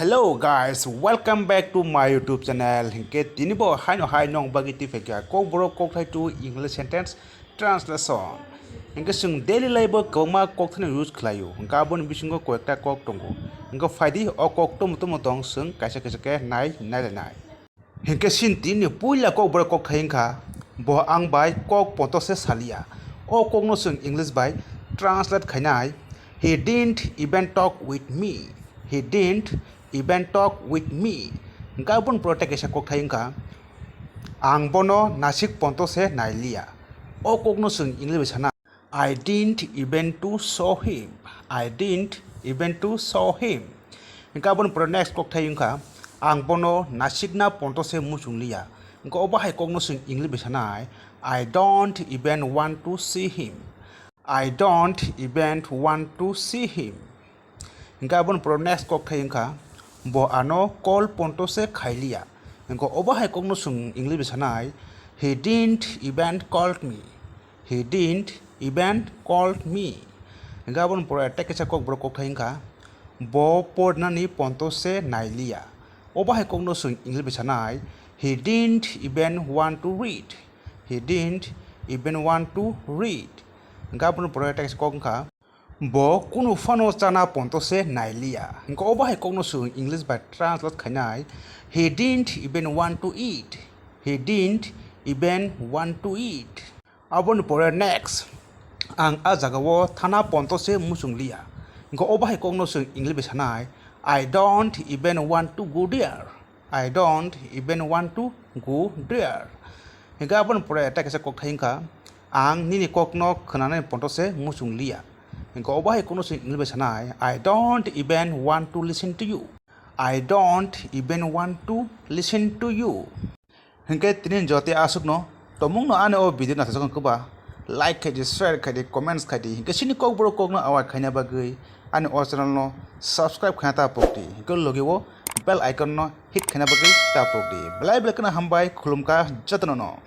Hello guys, welcome back to my YouTube channel. Hinke tinibo hai nong bagi tifekya Kokborok kokthai to English sentence translation. Hinke sung daily labor koma kokthai use khlayo. Hinka abon bisingo koekta kok tongo. Hinka faidi o kok tom sung kaisa ke nai. Hinke sin tini puila Kokborok kokthai hinka bo ang bai kok ponto se salia. O kok no sung English bai translate khainai. He didn't even talk with me. He didn't even talk with me. Gabon protect esa kok thainka ang bono nasik ponto se nailia. O kokno sung English sana. I didn't even to saw him. I didn't even to saw him. Gabon pro next kok thainka ang bono nasik na ponto se musunglia. Go bahai kokno sung English sana. I don't even want to see him. I don't even want to see him. Gabon pro next kok thainka bo ano call ponto se khailiya. Engko obahai kokno sung English sanai. He didn't even called me. He didn't even called me. Gabon pro attack sa kok bro kok thainka bo pornani ponto se nailiya. Obahai kokno sung English sanai. He didn't even want to read. He didn't even want to read. Gabon pro attack sa kokka bo kunu fano chana ponto se nailia. Hinko obahai kokno sung English by translate khainai. He didn't even want to eat. He didn't even want to eat. Abon pore next ang ajagawo thana ponto se musunglia. Hinko obahai kokno sung English sanai. I don't even want to go there. I don't even want to go there. Hinga abon pore attack sa kok thainka ang nini kokno khanane ponto se musunglia. Engko obahai kono sing English sanai. I don't even want to listen to you. I don't even want to listen to you. Hingke tinin jote asuk no tomung no ane o video na tasakon kuba like khaidi share khaidi comments khaidi hingke sini Kokborok kok no awat khaina bagui ane o channel no subscribe khaina ta pokti hingke logiwo bell icon no hit khaina bagui ta pokti belai belai kana hambai khulumka jotono no.